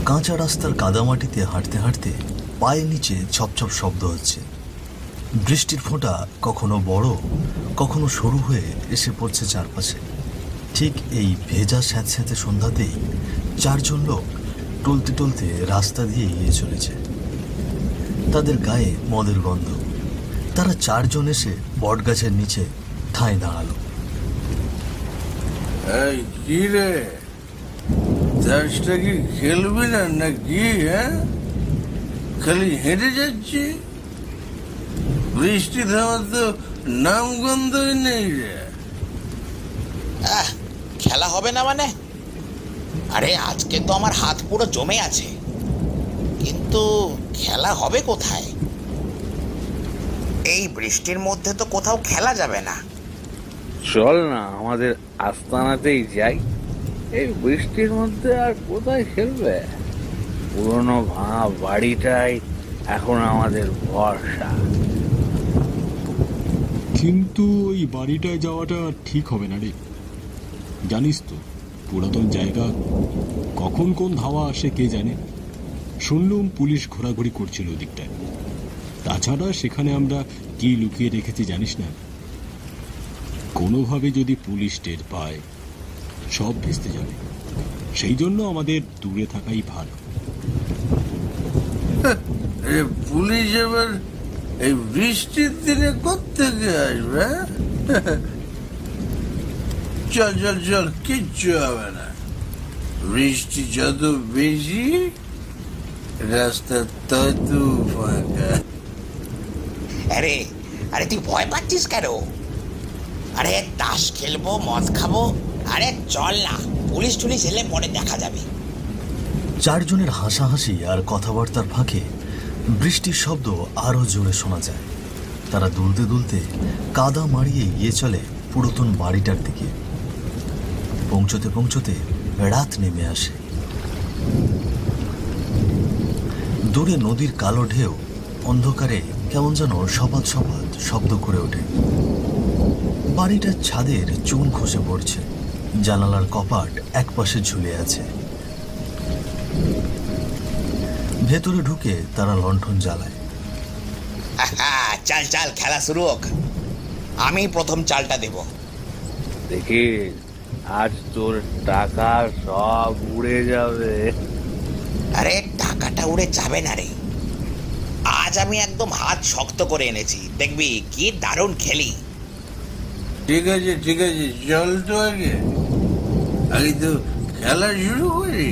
কাঁচা রাস্তার কাদামাটিতে হাঁটতে হাঁটতে পায়ের নিচে ছপছপ শব্দ হচ্ছে। বৃষ্টির ফোঁটা কখনো বড়, কখনো সরু হয়ে এসে পড়ছে চারপাশে। ঠিক এই ভেজা স্যাঁতস্যাঁতে সন্ধ্যাতেই চারজন লোক টলতে টলতে রাস্তা দিয়ে এগিয়ে চলেছে। তাদের গায়ে মদের গন্ধ। তারা চারজন এসে বটগাছের নিচে ঠাঁই দাঁড়ালো। কি রে, কি খেলবি না নাকি? হ্যাঁ, খালি হেঁটে যাচ্ছি, বৃষ্টি থামার তো নাম গন্ধই নেই রে। খেলা হবে না মানে? আরে আজকে তো আমার হাত পুরো জমে আছে, কিন্তু খেলা হবে কোথায়? এই বৃষ্টির মধ্যে তো কোথাও খেলা যাবে না। চল না আমাদের আস্তানাতেই যাই। এই বৃষ্টির মধ্যে আর কোথায় খেলবে? পুরনো ভাঙা বাড়িটাই এখন আমাদের ভরসা। কিন্তু ওই বাড়িটায় যাওয়াটা ঠিক হবে না রে। জানিস তো, পুরাতন জায়গা, কখন কোন ধাওয়া আসে কে জানে। শুনলুম পুলিশ ঘোরাঘুরি করছিল ওদিকটায়। তাছাড়া সেখানে আমরা কি লুকিয়ে রেখেছি জানিস না? কোনোভাবে যদি পুলিশ টের পায়, সব ভেস্তে যাবে। সেই জন্য আমাদের দূরে থাকাই ভালো। পুলিশ এবার এই বৃষ্টির দিনে কোত্থেকে আসবে? চল চল চল, কিচ্ছু হবে না। বৃষ্টি যত বেশি, রাস্তা তত ফাঁকা। আরে আরে তুই ভয় পাচ্ছিস কেন? আরে তাস খেলবো, মদ খাবো। আরে চল না, পুলিশ টুলিশ এলে পরে দেখা যাবে। চারজনের হাসাহাসি আর কথাবার্তার ফাঁকে বৃষ্টির শব্দ আরো জোরে শোনা যায়। তারা দুলতে দুলতে কাদা মারিয়ে এগিয়ে চলে পুরাতন বাড়িটার দিকে। পৌঁছতে পৌঁছতে রাত নেমে আসে। দূরে নদীর কালো ঢেউ অন্ধকারে কেমন যেন সপাত সপাত শব্দ করে ওঠে। বাড়িটার ছাদের চুন খসে পড়ছে। জানালার কপাট একপাশে ঝুলে আছে। ভেতরে ঢুকে তারা লণ্ঠন জ্বালায়। চাল চাল, খেলা শুরু হোক। আমি প্রথম চালটা দেব। দেখি আজ তোর টাকা সব উড়ে যাবে। আরে টাকাটা উড়ে যাবে না রে, আজ আমি একদম হাত শক্ত করে এনেছি, দেখবি কি দারুণ খেলি। ঠিক আছে ঠিক আছে, চল তো আগে তো খেলা শুরু করি।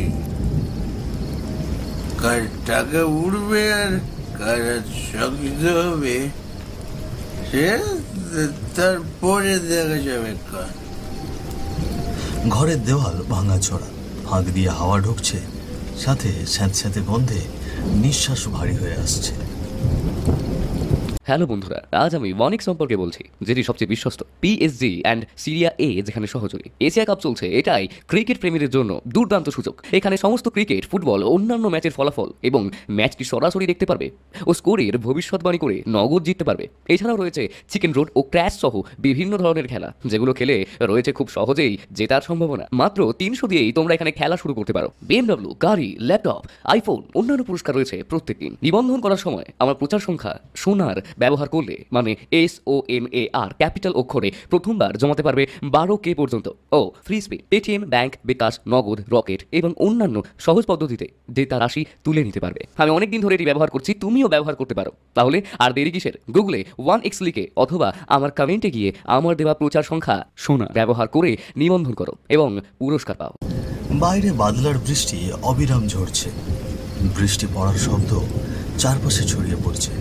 কার টাকা উড়বে আর কার শক্ত হবে সে তারপরে দেখা যাবে। ঘরের দেওয়াল ভাঙাচোরা, ফাঁক দিয়ে হাওয়া ঢুকছে, সাথে স্যাঁতস্যাঁতে গন্ধে নিঃশ্বাস ভারী হয়ে আসছে। হ্যালো বন্ধুরা, আজ আমি ওয়ানিক সম্পর্কে বলছি, যেটি সবচেয়ে বিশ্বস্ত পিএসজি অ্যান্ড সিরিয়া এ যেখানে সহযোগী। এশিয়া কাপ চলছে, এটাই ক্রিকেট প্রেমীদের জন্য দুর্দান্ত সুযোগ। এখানে সমস্ত ক্রিকেট, ফুটবল, অন্যান্য ম্যাচের ফলাফল এবং ম্যাচটি সরাসরি দেখতে পারবে ও স্কোরের ভবিষ্যৎবাণী করে নগদ জিততে পারবে। এছাড়াও রয়েছে চিকেন রোড ও ক্র্যাশ সহ বিভিন্ন ধরনের খেলা, যেগুলো খেলে রয়েছে খুব সহজেই জেতার সম্ভাবনা। মাত্র 300 দিয়েই তোমরা এখানে খেলা শুরু করতে পারো। BMW, গাড়ি, ল্যাপটপ, আইফোন, অন্যান্য পুরস্কার রয়েছে প্রত্যেক দিন। নিবন্ধন করার সময় আমার প্রচার সংখ্যা সোনার ব্যবহার করলে, মানে SONAR ক্যাপিটাল অক্ষরে প্রথমবার জমাতে পারবে 12K পর্যন্ত। ও ফ্রি স্পিড, পেটিএম, ব্যাংক, বিকাশ, নগদ, রকেট এবং অন্যান্য সহজ পদ্ধতিতে জেতা রাশি তুলে নিতে পারবে। আমি অনেকদিন ধরে এটি ব্যবহার করছি, তুমিও ব্যবহার করতে পারো। তাহলে আর দেরি কিসের? গুগলে 1x লিখে অথবা আমার কমেন্টে গিয়ে আমার দেওয়া প্রচার সংখ্যা সোনা ব্যবহার করে নিবন্ধন করো এবং পুরস্কার পাও। বাইরে বাদলার বৃষ্টি অবিরাম ঝরছে। বৃষ্টি পড়ার শব্দ চারপাশে ছড়িয়ে পড়ছে।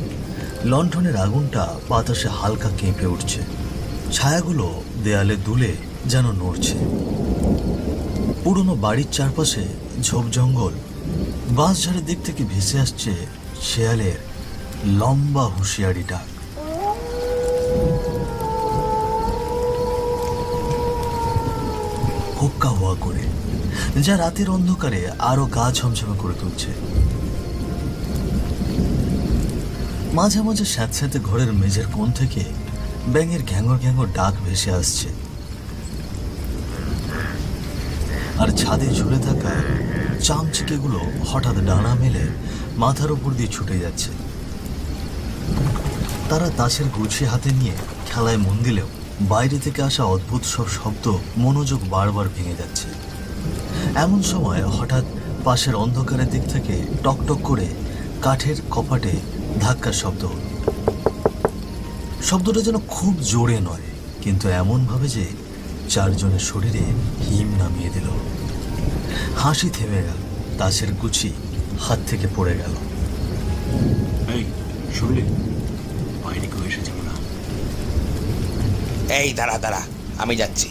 লণ্ঠনের আগুনটা বাতাসে হালকা কেঁপে উঠছে। ছায়াগুলো দেয়ালে দুলে যেন নড়ছে। পুরনো বাড়ির চারপাশে ঝোপ জঙ্গল, বাঁশঝাড়ের দিক থেকে ভেসে আসছে শেয়ালের লম্বা হুঁশিয়ারি ডাক। হুক্কা হুয়া করে, যা রাতের অন্ধকারে আরো গা ছমছমে করে তুলছে। মাঝে মাঝে স্যাঁতস্যাঁতে ঘরের মেঝের কোণ থেকে ব্যাঙের ঘ্যাঙর ঘ্যাঙর ডাক ভেসে আসছে, আর ছাদে ঝুলে থাকা চামচিকেগুলো হঠাৎ ডানা মেলে মাথার উপর দিয়ে ছুটে যাচ্ছে। তারা তাসের গুছি হাতে নিয়ে খেলায় মন দিলেও বাইরে থেকে আসা অদ্ভুত সব শব্দ মনোযোগ বারবার ভেঙে যাচ্ছে। এমন সময় হঠাৎ পাশের অন্ধকারের দিক থেকে টকটক করে কাঠের কপাটে ধাক্কার শব্দ হল। শব্দটা যেন খুব জোরে নয়, কিন্তু এমনভাবে যে চারজনের শরীরে হিম নামিয়ে দিল। হাসি থেমে গেল, তাসের গুছি হাত থেকে পড়ে গেল। এই শুনলে, বাইরে কেউ এসেছে মনে হয়। এই দাঁড়া দাঁড়া, আমি যাচ্ছি।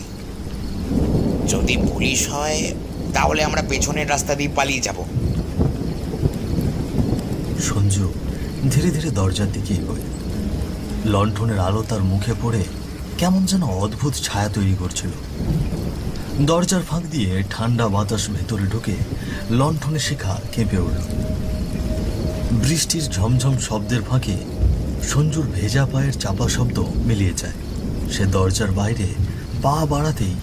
যদি পুলিশ হয় তাহলে আমরা পেছনের রাস্তা দিয়ে পালিয়ে যাব। সঞ্জু ধীরে ধীরে দরজার দিকে এগোয়। লণ্ঠনের আলো তার মুখে পড়ে কেমন যেন অদ্ভুত ছায়া তৈরি করছিল। দরজার ফাঁক দিয়ে ঠান্ডা বাতাস ভেতরে ঢুকে লণ্ঠনের শিখা কেঁপে উঠল। বৃষ্টির ঝমঝম শব্দের ফাঁকে সঞ্জুর ভেজা পায়ের চাপা শব্দ মিলিয়ে যায়। সে দরজার বাইরে পা বাড়াতেই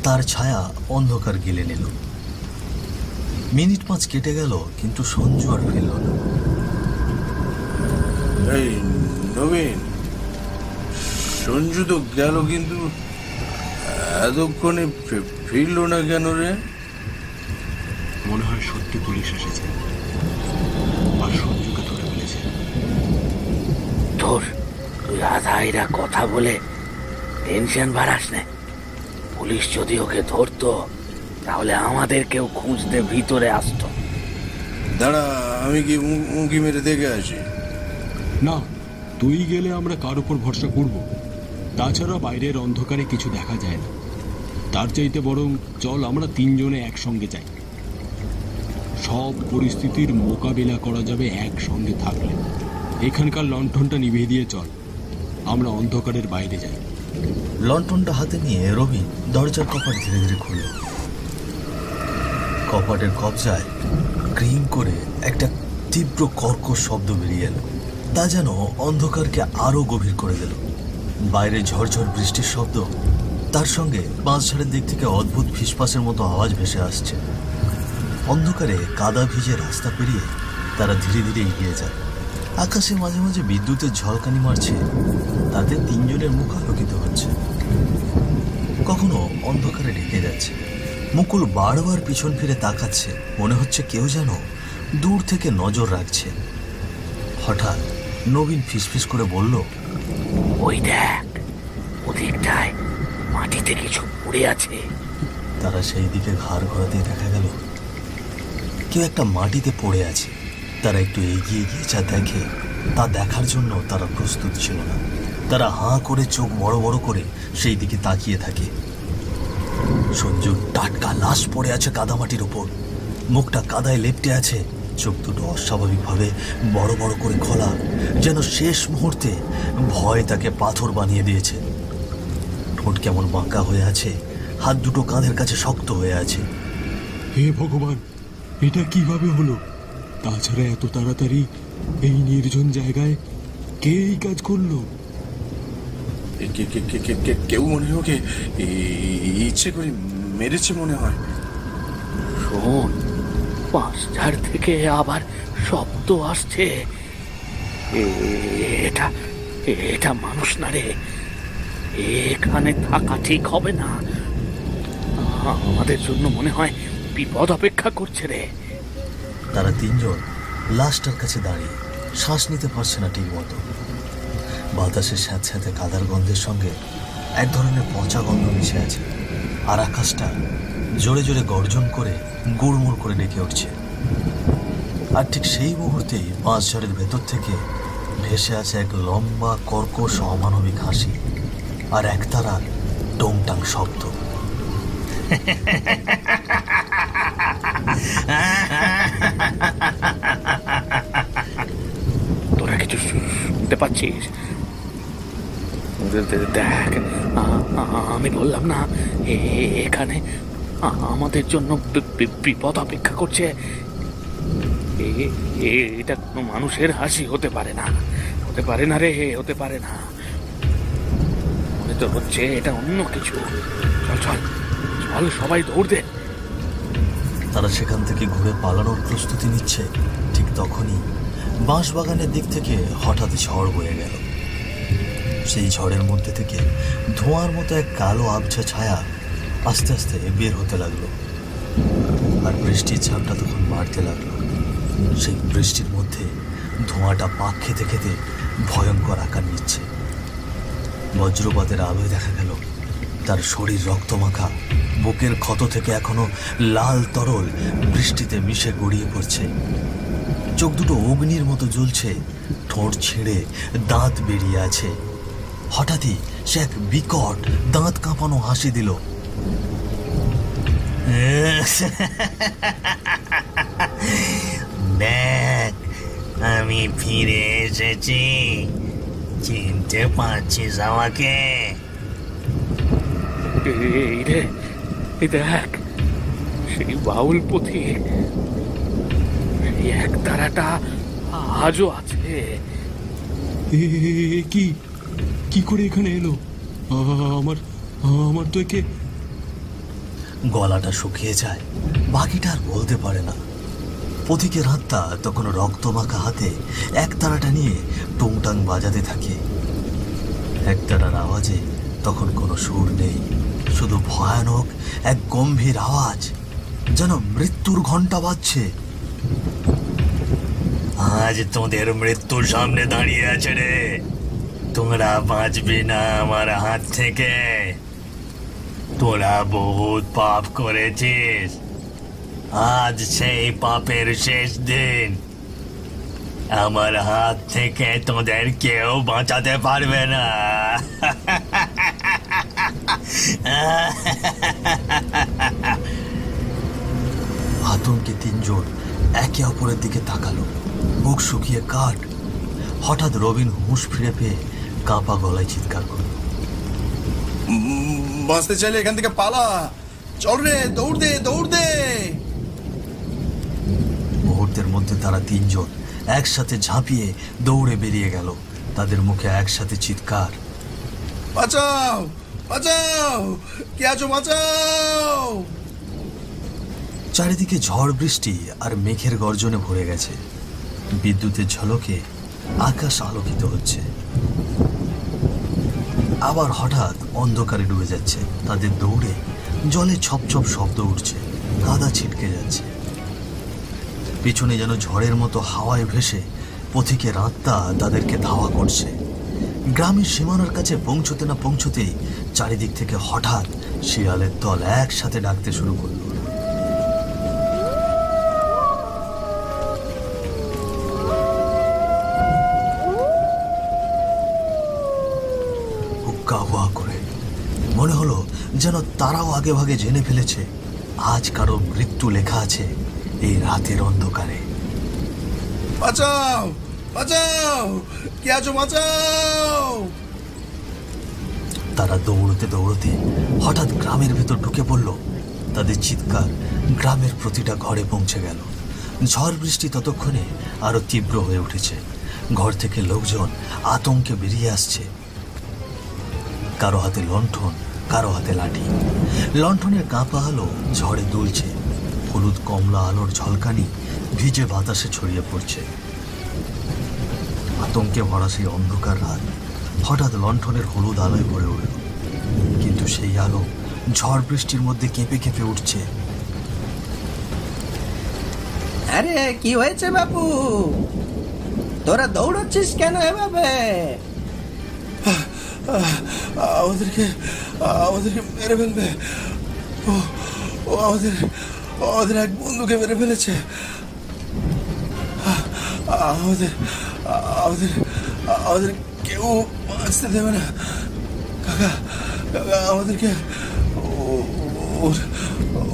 তার ছায়া অন্ধকার গিলে নিল। মিনিট 5 কেটে গেল, কিন্তু সঞ্জু আর ফিরল না। এই নবীন, সঞ্জু তো গেল, কিন্তু এতক্ষণে ফিরল না কেন রে? মনে হয় সত্যি পুলিশ এসেছে আর সঞ্জুকে ধরে ফেলেছে। ধর, তুই আধাইরা কথা বলে টেনশন বাড়াস না। পুলিশ যদি ওকে ধরতো তাহলে আমাদেরকেও খুঁজতে ভিতরে আসতো। দাঁড়া, আমি কি উঁকি মেরে দেখে আসি। না, তুই গেলে আমরা কার উপর ভরসা করব? তাছাড়া বাইরের অন্ধকারে কিছু দেখা যায় না। তার চাইতে বরং চল আমরা 3 জনে একসঙ্গে যাই। সব পরিস্থিতির মোকাবিলা করা যাবে একসঙ্গে থাকলে। এখানকার লণ্ঠনটা নিভিয়ে দিয়ে চল, আমরা অন্ধকারের বাইরে যাই। লণ্ঠনটা হাতে নিয়ে রবি দরজার কপাট ধীরে ধীরে খুলল। কপাটের কবজায় ক্রিম করে একটা তীব্র কর্কশ শব্দ বেরিয়ে এলো। তা যেন অন্ধকারকে আরো গভীর করে দিল। বাইরে ঝরঝর বৃষ্টির শব্দ, তার সঙ্গে বাঁশঝাড়ের দিক থেকে অদ্ভুত ফিসফাসের মতো আওয়াজ ভেসে আসছে। অন্ধকারে কাদা ভিজে রাস্তা পেরিয়ে তারা ধীরে ধীরে এগিয়ে যায়। আকাশে মাঝে মাঝে বিদ্যুতের ঝলকানি মারছে, তাতে 3 জনের মুখ আলোকিত হচ্ছে। কখনো অন্ধকারে ঢেকে যাচ্ছে। মুকুল বারবার পিছন ফিরে তাকাচ্ছে, মনে হচ্ছে কেউ যেন দূর থেকে নজর রাখছে। হঠাৎ নবীন ফিসফিস করে বলল, ওই দেখ, ওদিকটায় মাটিতে কিছু পড়ে আছে। তারা সেই দিকে ঘাড় ঘোরাতে দেখা গেল কেউ একটা মাটিতে পড়ে আছে। তারা একটু এগিয়ে গিয়ে যা দেখে তা দেখার জন্য তারা প্রস্তুত ছিল না। তারা হাঁ করে চোখ বড় বড় করে সেই দিকে তাকিয়ে থাকে। সঞ্জুর টাটকা লাশ পড়ে আছে কাদামাটির উপর। মুখটা কাদায় লেপ্টে আছে, চোখ দুটো অস্বাভাবিকভাবে বড় বড় করে খোলা, যেন শেষ মুহূর্তে ভয় তাকে পাথর বানিয়ে দিয়েছে। ঠোঁট কেমন বাঁকা হয়ে আছে, হাত দুটো কাঁধের কাছে শক্ত হয়ে আছে। হে ভগবান, এটা কিভাবে হলো? তাছাড়া এত তাড়াতাড়ি এই নির্জন জায়গায় কে এই কাজ করলো? কেউ মনে হয় ওকে ইচ্ছে করে মেরেছে মনে হয়। শোন, বাঁশঝাড় থেকে আবার শব্দ আসছে। এটা মানুষ না রে, এখানে থাকা ঠিক হবে না। আমাদের জন্য মনে হয় বিপদ অপেক্ষা করছে রে। তারা 3 জন লাশটার কাছে দাঁড়িয়ে শ্বাস নিতে পারছে না ঠিক মতো। বাতাসের স্যাঁতস্যাঁতে কাদার গন্ধের সঙ্গে এক ধরনের পচা গন্ধ মিশে আছে, আর আকাশটা জোরে জোরে গর্জন করে গুড়মুড় করে ডেকে উঠছে। আর ঠিক সেই মুহূর্তেই বাঁশঝাড়ের ভেতর থেকে ভেসে আছে এক লম্বা কর্কশ অমানবিক হাসি আর একতারা টংটাং শব্দ। তোরা কিছু শুনতে পাচ্ছিস? দেখ, আমি বললাম না এখানে আমাদের জন্য বিপদ অপেক্ষা করছে। এটা কোনো মানুষের হাসি হতে পারে না। হতে পারে না রে, হতে পারে না। মনে তো হচ্ছে এটা অন্য কিছু। চল চল চল, সবাই দৌড় দে। তারা সেখান থেকে ঘুরে পালানোর প্রস্তুতি নিচ্ছে, ঠিক তখনই বাঁশবাগানের দিক থেকে হঠাৎ ঝড় বয়ে গেল। সেই ঝড়ের মধ্যে থেকে ধোঁয়ার মতো এক কালো আবছা ছায়া আস্তে আস্তে বের হতে লাগলো, আর বৃষ্টির ঝাপটা তখন মারতে লাগলো। সেই বৃষ্টির মধ্যে ধোঁয়াটা পাক খেতে খেতে ভয়ঙ্কর আকার নিচ্ছে। বজ্রপাতের আলোয় দেখা গেল তার শরীর রক্তমাখা, বুকের ক্ষত থেকে এখনো লাল তরল বৃষ্টিতে মিশে গড়িয়ে পড়ছে। চোখ দুটো অগ্নির মতো জ্বলছে, ঠোঁট ছিঁড়ে দাঁত বেরিয়ে আছে। হঠাৎই সে এক বিকট দাঁত কাঁপানো হাসি দিল। দেখ, আমি ফিরে এসেছি, চিনতে পারছিস আমাকে? এই রে, এই দেখ, সেই বাউল পথিক, এই এক তারাটা আজও আছে। কি কি করে এখানে এলো? আমার আমার তো একে। গলাটা শুকিয়ে যায়, বাকিটা আর বলতে পারে না। পথিকের হাতটা তখন রক্তমাখা হাতে একতারাটা নিয়ে টুংটাং বাজাতে থাকে। একতারার আওয়াজে তখন কোনো সুর নেই, শুধু ভয়ানক এক গম্ভীর আওয়াজ, যেন মৃত্যুর ঘন্টা বাজছে। আজ তোদের মৃত্যুর সামনে দাঁড়িয়ে আছে রে, তোমরা বাঁচবে না আমার হাত থেকে। তোরা বহুত পাপ করেছিস, আজ সেই পাপের শেষ দিন। আমার হাত থেকে তোদের কেউ বাঁচাতে পারবে না। আতঙ্কে তিনজন একে অপরের দিকে তাকালো, বুক শুকিয়ে কাঠ। হঠাৎ রবিন হুঁশ ফিরে পেয়ে কাঁপা গলায় চিৎকার করল, বাঁচতে চাইলে এখান থেকে পালা, চল রে, দৌড় দে, দৌড় দে। মুহূর্তের মধ্যে তারা তিনজন একসাথে ঝাঁপিয়ে দৌড়ে বেরিয়ে গেল। তাদের মুখে একসাথে চিৎকার, বাঁচাও, বাঁচাও, কে আছো, বাঁচাও। চারিদিকে ঝড় বৃষ্টি আর মেঘের গর্জনে ভরে গেছে। বিদ্যুতের ঝলকে আকাশ আলোকিত হচ্ছে, আবার হঠাৎ অন্ধকারে ডুবে যাচ্ছে। তাদের দৌড়ে জলে ছপ ছপ শব্দ উঠছে, কাদা ছিটকে যাচ্ছে। পিছনে যেন ঝড়ের মতো হাওয়ায় ভেসে পথিকের আত্মা তাদেরকে ধাওয়া করছে। গ্রামের সীমানার কাছে পৌঁছতে না পৌঁছতেই চারিদিক থেকে হঠাৎ শিয়ালের দল একসাথে ডাকতে শুরু করল, হুক্কা হুয়া করে। মনে হলো যেন তারাও আগে ভাগে জেনে ফেলেছে আজ কারো মৃত্যু লেখা আছে এই রাতের অন্ধকারে। বাঁচাও, বাঁচাও, কে আছো, বাঁচাও। তারা দৌড়তে দৌড়তে হঠাৎ গ্রামের ভেতর ঢুকে পড়ল। তাদের চিৎকার গ্রামের প্রতিটা ঘরে পৌঁছে গেল। ঝড় বৃষ্টি ততক্ষণে আরো তীব্র হয়ে উঠেছে। ঘর থেকে লোকজন আতঙ্কে বেরিয়ে আসছে, কারো হাতে লণ্ঠন, কারো হাতে লাঠি। লণ্ঠনের কাঁপা আলো ঝড়ে দুলছে, হলুদ কমলা আলোর ঝলকানি ভিজে বাতাসে ছড়িয়ে পড়ছে। আতঙ্কে ভরা সেই অন্ধকার রাত হঠাৎ লণ্ঠনের হলুদ আলোয় ভরে উঠল, কিন্তু সেই আলো ঝড় বৃষ্টির মধ্যে কেঁপে কেঁপে উঠছে। আরে কি হয়েছে বাবু, তোরা দৌড়চ্ছিস কেন এভাবে? আমাদেরকে আমাদেরকে মেরে ফেলবে। ও আমাদের এক বন্ধুকে মেরে ফেলেছে। আমাদের আমাদের আমাদের কেউ বাঁচতে দেবে না। কাকা, কাকা, আমাদেরকে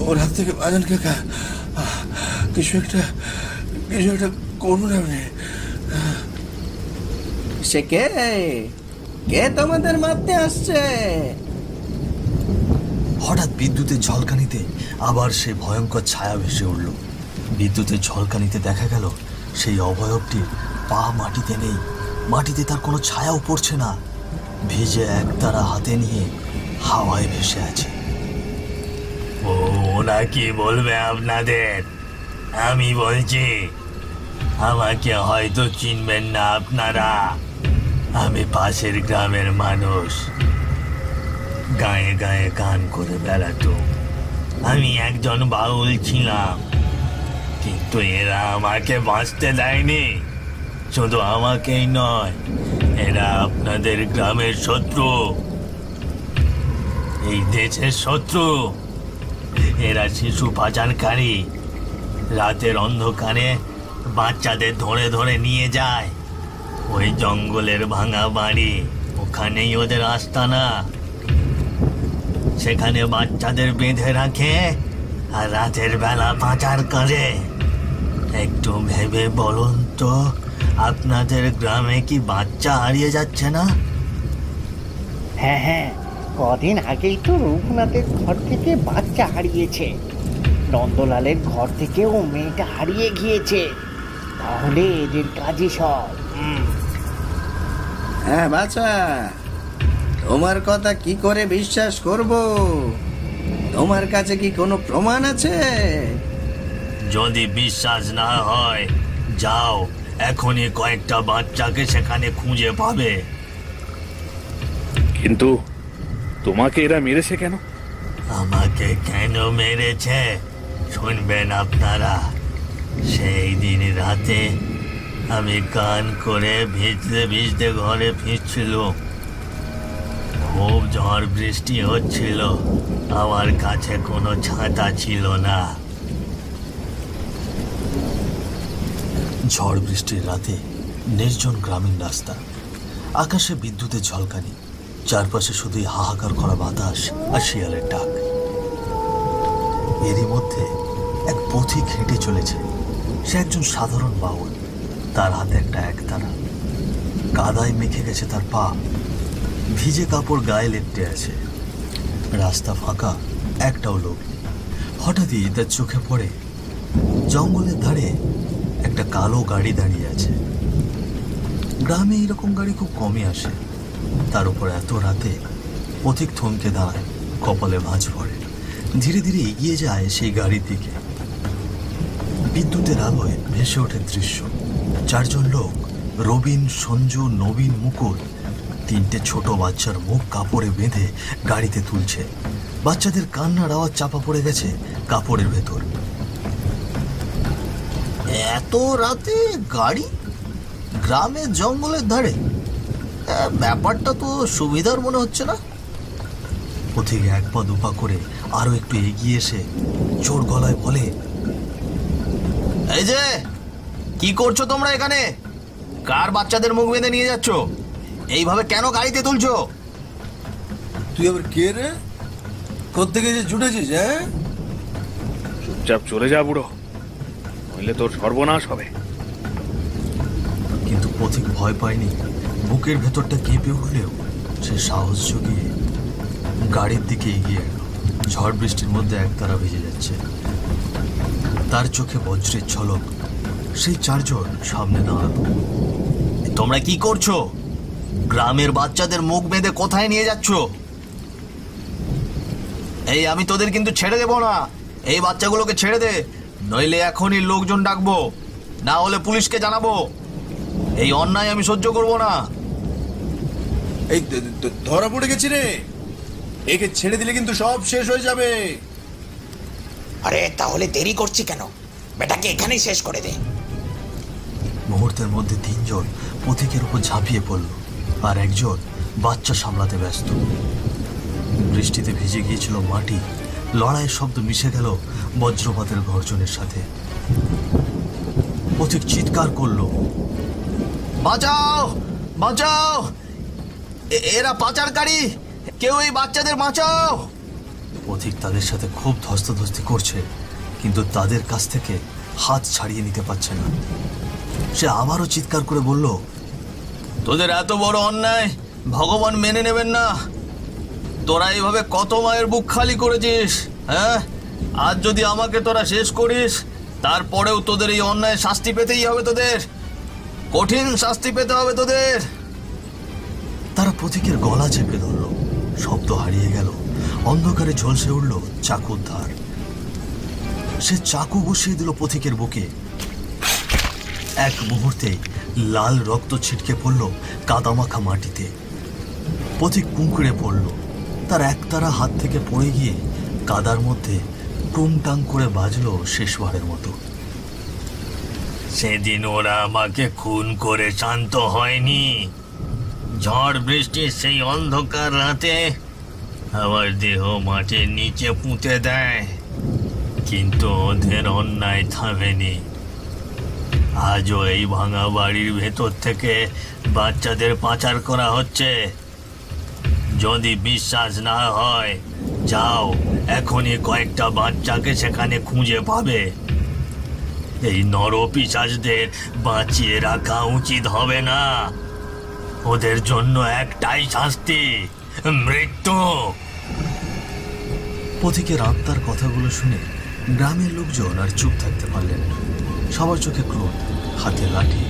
ওর হাত থেকে বাঁচান কাকা। কিছু একটা করুন আপনি। সে কে কে তোমাদের মারতে আসছে? হঠাৎ বিদ্যুতের ঝলকানিতে আবার সেই ভয়ঙ্কর ছায়া ভেসে উঠল। বিদ্যুতের ঝলকানিতে দেখা গেল সেই অবয়বটির পা মাটিতে নেই, মাটিতে তার কোনো ছায়াও পড়ছে না, ভিজে একতারা হাতে নিয়ে হাওয়ায় ভেসে আছে। ওরা কি বলবে আপনাদের? আমি বলছি, আমাকে হয়তো চিনবেন না আপনারা। আমি পাশের গ্রামের মানুষ, গায়ে গায়ে গান করে বেড়াতো। আমি একজন বাউল ছিলাম, কিন্তু এরা আমাকে বাঁচতে দেয়নি। শুধু আমাকেই নয়, এরা আপনাদের গ্রামের শত্রু, এই দেশের শত্রু। এরা শিশু পাচারকারী, রাতের অন্ধকারে বাচ্চাদের ধরে ধরে নিয়ে যায় ওই জঙ্গলের ভাঙা বাড়ি, ওখানেই ওদের আস্তানা। সেখানে বাচ্চাদের বেঁধে রাখে আর রাতের বেলা পাচার করে। একটু ভেবে বলুন তো, আপনাদের গ্রামে কি বাচ্চা হারিয়ে যাচ্ছে না? হ্যাঁ হ্যাঁ, কদিন আগেই তো রঘুনাথের ঘর থেকে বাচ্চা হারিয়েছে, নন্দলালের ঘর থেকেও মেয়েটা হারিয়ে গিয়েছে। তাহলে এদের কাজই সব। হ্যাঁ বাছা, তোমার কথা কি করে বিশ্বাস করব? তোমার কাছে কি কোনো প্রমাণ আছে? যদি বিশ্বাস না হয়, যাও এখনই কয়েকটা বাচ্চাকে সেখানে খুঁজে পাবে। কিন্তু তোমাকে এরা মেরেছে কেন? আমাকে কেন মেরেছে শুনবেন আপনারা? সেই দিন রাতে আমি গান করে ভিজতে ভিজতে ঘরে ফিরছিল। খুব ঝড় বৃষ্টি হচ্ছিল, আমার কাছে কোনো ছাতা ছিল না। ঝড় বৃষ্টির রাতে নির্জন গ্রামীণ রাস্তা, আকাশে বিদ্যুতের ঝলকানি, চারপাশে শুধুই হাহাকার করা বাতাস আর শিয়ালের ডাক। এরই মধ্যে এক পথিক হেঁটে চলেছে। সে একজন সাধারণ বাউল, তার হাতে একটা একতারা। কাদায় মেখে গেছে তার পা, ভিজে কাপড় গায়ে লেপটে আছে। রাস্তা ফাঁকা, একটাও লোক নেই। হঠাৎই তার চোখে পড়ে জঙ্গলের ধারে একটা কালো গাড়ি দাঁড়িয়ে আছে। গ্রামে এরকম গাড়ি খুব কমই আসে। তার উপর এত রাতে পথিক থমকে দাঁড়ায়, কপালে ভাঁজ পড়ে। ধীরে ধীরে এগিয়ে যায় সেই গাড়ির দিকে। বিদ্যুতের আলোয় ভেসে ওঠে দৃশ্য। চারজন লোক, রবিন, সঞ্জু, নবীন, মুকুল, তিনটে ছোট বাচ্চার মুখ কাপড়ে বেঁধে গাড়িতে তুলছে। বাচ্চাদের কান্নার আওয়াজ চাপা পড়ে গেছে কাপড়ের ভেতর। এত রাতে গাড়ি গ্রামের জঙ্গলের ধারে, ব্যাপারটা তো সুবিধার মনে হচ্ছে না। পথিক এক পা দুপা করে আরো একটু এগিয়ে এসে জোর গলায় বলে, এই যে কি করছো তোমরা এখানে? কার বাচ্চাদের মুখ বেঁধে নিয়ে যাচ্ছ? এইভাবে কেন গাড়িতে তুলছো? তুই আবার কে রে? কোত্থেকে যে ছুটেছিস? হ্যাঁ, চুপচাপ চলে যা বুড়ো, নইলে তোর সর্বনাশ হবে। কিন্তু পথিক ভয় পায়নি। বুকের ভেতরটা কেঁপে উঠলেও সে সাহস জুগিয়ে গাড়ির দিকে এগিয়ে এলো। ঝড় বৃষ্টির মধ্যে একতারা ভিজে যাচ্ছে, তার চোখে বজ্রের ঝলক। সেই চারজন সামনে দাঁড়ালো। তোমরা কি করছো? গ্রামের বাচ্চাদের মুখ বেঁধে কোথায় নিয়ে যাচ্ছ? এই, আমি তোদের কিন্তু ছেড়ে দেবো না। এই বাচ্চাগুলোকে ছেড়ে দে, নইলে এখনই লোকজন ডাকবো, না হলে পুলিশকে জানাবো। এই অন্যায় আমি সহ্য করব না। এই ধরা পড়ে গেছি রে, একে ছেড়ে দিলে কিন্তু সব শেষ হয়ে যাবে। আরে তাহলে দেরি করছি কেন? বেটাকে এখানেই শেষ করে দে। মুহূর্তের মধ্যে তিনজন পথিকের উপর ঝাঁপিয়ে পড়ল, আর একজন বাচ্চা সামলাতে ব্যস্ত। বৃষ্টিতে ভিজে গিয়েছিল মাটি, লড়াইয়ের শব্দ মিশে গেল বজ্রপাতের গর্জনের সাথে। পথিক চিৎকার করলো, বাঁচাও বাঁচাও, এরা পাচারকারী, কেউ এই বাচ্চাদের বাঁচাও। পথিক তাদের সাথে খুব ধস্তাধস্তি করছে, কিন্তু তাদের কাছ থেকে হাত ছাড়িয়ে নিতে পারছে না। সে আবারও চিৎকার করে বলল, তোদের এত বড় অন্যায় ভগবান মেনে নেবেন না। তোরা এইভাবে কত মায়ের বুক খালি করেছিস, হ্যাঁ? আজ যদি আমাকে তোরা শেষ করিস, তারপরেও তোদের এই অন্যায় শাস্তি পেতেই হবে তোদের। কঠিন শাস্তি পেতে হবে তোদের। তারা পথিকের গলা চেপে ধরল, শব্দ হারিয়ে গেল, অন্ধকারে ঝলসে উঠল চাকুর ধার। সে চাকু বসিয়ে দিল পথিকের বুকে। এক মুহূর্তে লাল রক্ত ছিটকে পড়ল কাদামাখা মাটিতে। পথিক কুঁকড়ে পড়ল, তার একতারা হাত থেকে পড়ে গিয়ে কাদার মধ্যে টুংটাং করে বাজলো শেষবারের মতো। সেদিন ওরা আমাকে খুন করে শান্ত হয়নি। ঝড় বৃষ্টির সেই অন্ধকার রাতে আমার দেহ মাটির নিচে পুঁতে দেয়, কিন্তু ওদের অন্যায় থামেনি। আজও এই ভাঙা বাড়ির ভেতর থেকে বাচ্চাদের পাচার করা হচ্ছে। যদি বিশ্বাস না হয়, যাও এখনই কয়েকটা বাচ্চাকে সেখানে খুঁজে পাবে। এই নরপিশাচদের বাঁচিয়ে রাখা উচিত হবে না। ওদের জন্য একটাই শাস্তি, মৃত্যু। পথিকের আত্মার কথাগুলো শুনে গ্রামের লোকজন আর চুপ থাকতে পারলেন না। সবার চোখে ক্রোধ, হাতে লাঠি,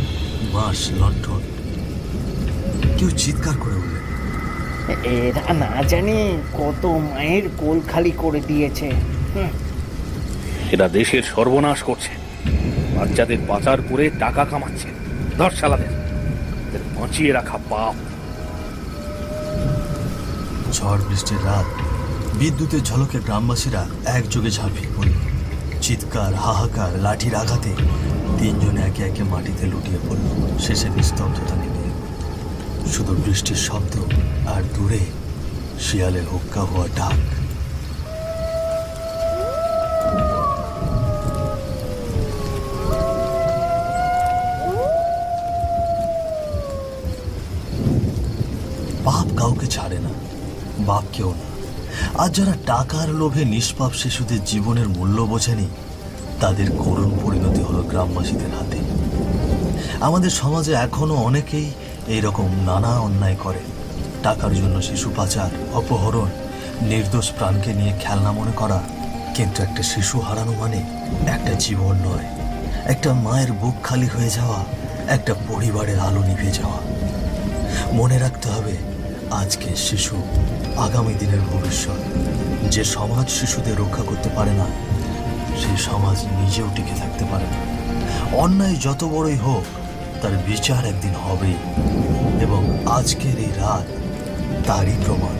বাঁশ, লণ্ঠন। কেউ চিৎকার করে উঠলেন, এরা না জানি কত মায়ের কোল খালি করে দিয়েছে। এরা দেশের সর্বনাশ করছে, বাচ্চাদের পাচার করে টাকা কামাচ্ছে। ধর শালাদের, এদের বাঁচিয়ে রাখা পাপ। ঝড় বৃষ্টির রাত, বিদ্যুতের ঝলকে গ্রামবাসীরা একযোগে ঝাঁপিয়ে পড়ল। চিৎকার, হাহাকার, লাঠির আঘাতে তিনজনে একে একে মাটিতে লুটিয়ে পড়ল। শেষে নিস্তব্ধতা নেমে এলো। শুধু বৃষ্টির শব্দ আর দূরে শিয়ালের হুক্কা হওয়া ডাক। পাপ কাউকে ছাড়ে না, বাপ কেউ না। আর যারা টাকার লোভে নিষ্পাপ শিশুদের জীবনের মূল্য বোঝেনি, তাদের করুণ পরিণতি হলো গ্রামবাসীদের হাতে। আমাদের সমাজে এখনো অনেকেই এইরকম নানা অন্যায় করে। টাকার জন্য শিশু পাচার, অপহরণ, নির্দোষ প্রাণকে নিয়ে খেলনা মনে করা। কিন্তু একটা শিশু হারানো মানে একটা জীবন নয়, একটা মায়ের বুক খালি হয়ে যাওয়া, একটা পরিবারের আলো নিভে যাওয়া। মনে রাখতে হবে, আজকে শিশু আগামী দিনের ভবিষ্যৎ। যে সমাজ শিশুদের রক্ষা করতে পারে না, সেই সমাজ নিজেও টিকে থাকতে পারে না। অন্যায় যত বড়ই হোক, তার বিচার একদিন হবেই, এবং আজকের এই রাত তারই প্রমাণ।